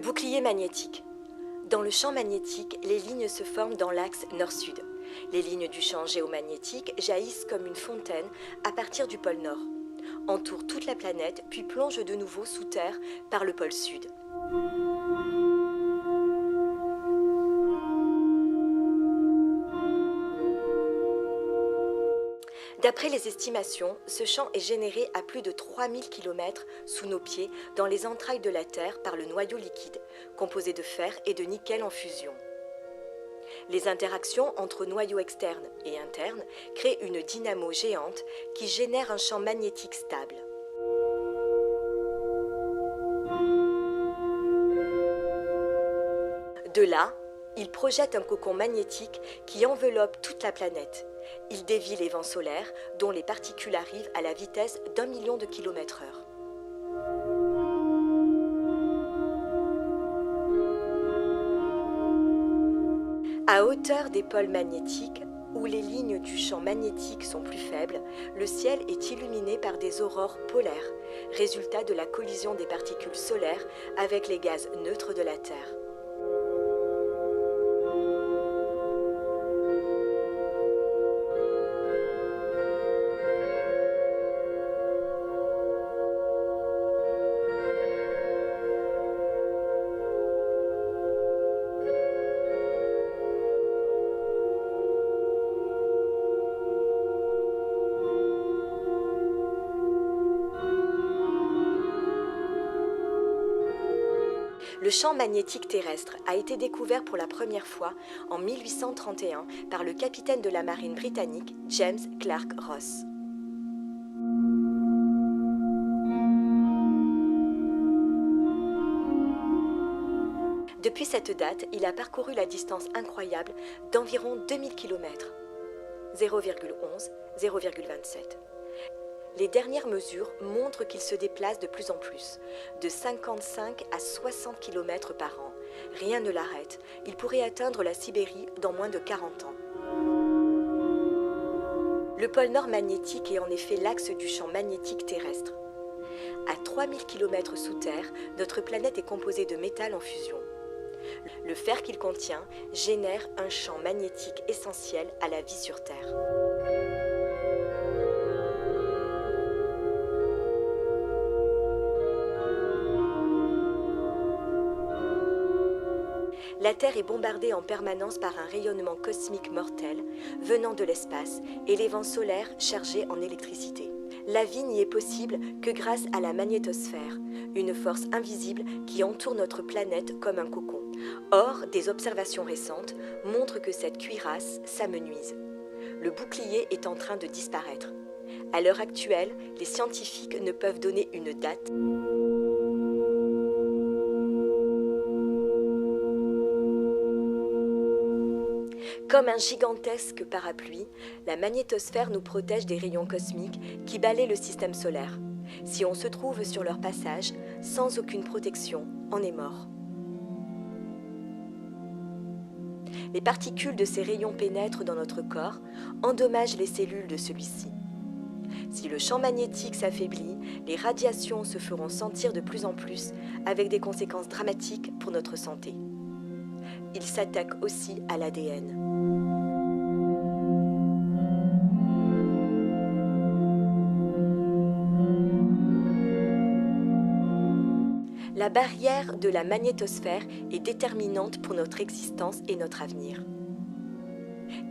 Le bouclier magnétique. Dans le champ magnétique, les lignes se forment dans l'axe nord-sud. Les lignes du champ géomagnétique jaillissent comme une fontaine à partir du pôle nord, entourent toute la planète puis plongent de nouveau sous terre par le pôle sud. D'après les estimations, ce champ est généré à plus de 3000 km sous nos pieds dans les entrailles de la Terre par le noyau liquide, composé de fer et de nickel en fusion. Les interactions entre noyaux externes et internes créent une dynamo géante qui génère un champ magnétique stable. De là, il projette un cocon magnétique qui enveloppe toute la planète. Il dévie les vents solaires, dont les particules arrivent à la vitesse d'1 million de km/h. À hauteur des pôles magnétiques, où les lignes du champ magnétique sont plus faibles, le ciel est illuminé par des aurores polaires, résultat de la collision des particules solaires avec les gaz neutres de la Terre. Le champ magnétique terrestre a été découvert pour la première fois en 1831 par le capitaine de la marine britannique James Clark Ross. Depuis cette date, il a parcouru la distance incroyable d'environ 2000 km, 0,11, 0,27. Les dernières mesures montrent qu'il se déplace de plus en plus, de 55 à 60 km par an. Rien ne l'arrête, il pourrait atteindre la Sibérie dans moins de 40 ans. Le pôle nord magnétique est en effet l'axe du champ magnétique terrestre. À 3000 km sous terre, notre planète est composée de métal en fusion. Le fer qu'il contient génère un champ magnétique essentiel à la vie sur Terre. La Terre est bombardée en permanence par un rayonnement cosmique mortel venant de l'espace et les vents solaires chargés en électricité. La vie n'y est possible que grâce à la magnétosphère, une force invisible qui entoure notre planète comme un cocon. Or, des observations récentes montrent que cette cuirasse s'amenuise. Le bouclier est en train de disparaître. À l'heure actuelle, les scientifiques ne peuvent donner une date. Comme un gigantesque parapluie, la magnétosphère nous protège des rayons cosmiques qui balaient le système solaire. Si on se trouve sur leur passage, sans aucune protection, on est mort. Les particules de ces rayons pénètrent dans notre corps, endommagent les cellules de celui-ci. Si le champ magnétique s'affaiblit, les radiations se feront sentir de plus en plus, avec des conséquences dramatiques pour notre santé. Il s'attaque aussi à l'ADN. La barrière de la magnétosphère est déterminante pour notre existence et notre avenir.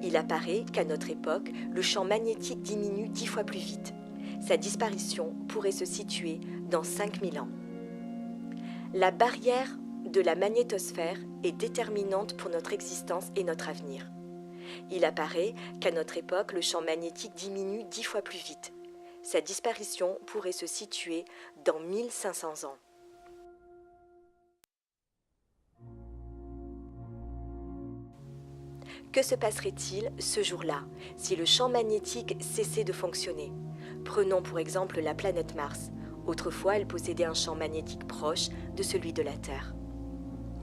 Il apparaît qu'à notre époque, le champ magnétique diminue 10 fois plus vite. Sa disparition pourrait se situer dans 5000 ans. La barrière de la magnétosphère est déterminante pour notre existence et notre avenir. Il apparaît qu'à notre époque, le champ magnétique diminue 10 fois plus vite. Sa disparition pourrait se situer dans 1500 ans. Que se passerait-il ce jour-là si le champ magnétique cessait de fonctionner? Prenons pour exemple la planète Mars. Autrefois, elle possédait un champ magnétique proche de celui de la Terre.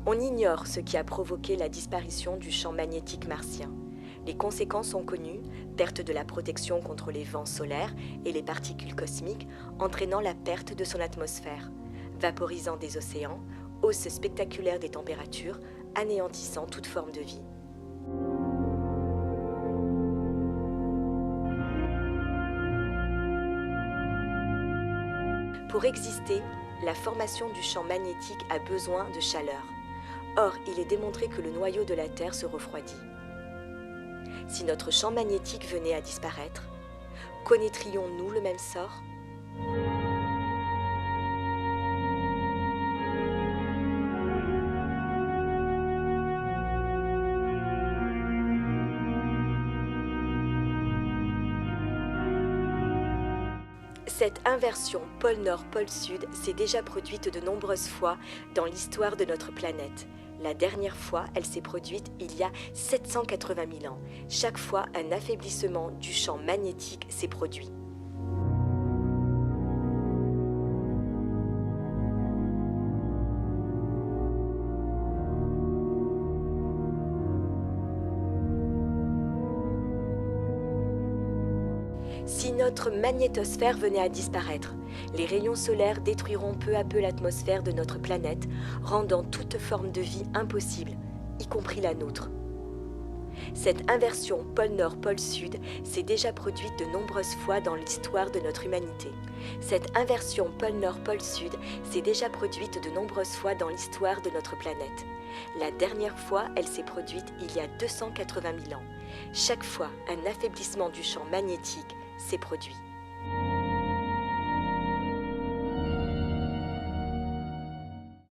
On ignore ce qui a provoqué la disparition du champ magnétique martien. Les conséquences sont connues, perte de la protection contre les vents solaires et les particules cosmiques, entraînant la perte de son atmosphère, vaporisant des océans, hausse spectaculaire des températures, anéantissant toute forme de vie. Pour exister, la formation du champ magnétique a besoin de chaleur. Or, il est démontré que le noyau de la Terre se refroidit. Si notre champ magnétique venait à disparaître, connaîtrions-nous le même sort ? Cette inversion pôle Nord-pôle Sud s'est déjà produite de nombreuses fois dans l'histoire de notre planète. La dernière fois, elle s'est produite il y a 780 000 ans. Chaque fois, un affaiblissement du champ magnétique s'est produit. Si notre magnétosphère venait à disparaître, les rayons solaires détruiront peu à peu l'atmosphère de notre planète, rendant toute forme de vie impossible, y compris la nôtre. Cette inversion pôle Nord-pôle Sud s'est déjà produite de nombreuses fois dans l'histoire de notre humanité. Cette inversion pôle Nord-pôle Sud s'est déjà produite de nombreuses fois dans l'histoire de notre planète. La dernière fois, elle s'est produite il y a 280 000 ans. Chaque fois, un affaiblissement du champ magnétique s'est produit.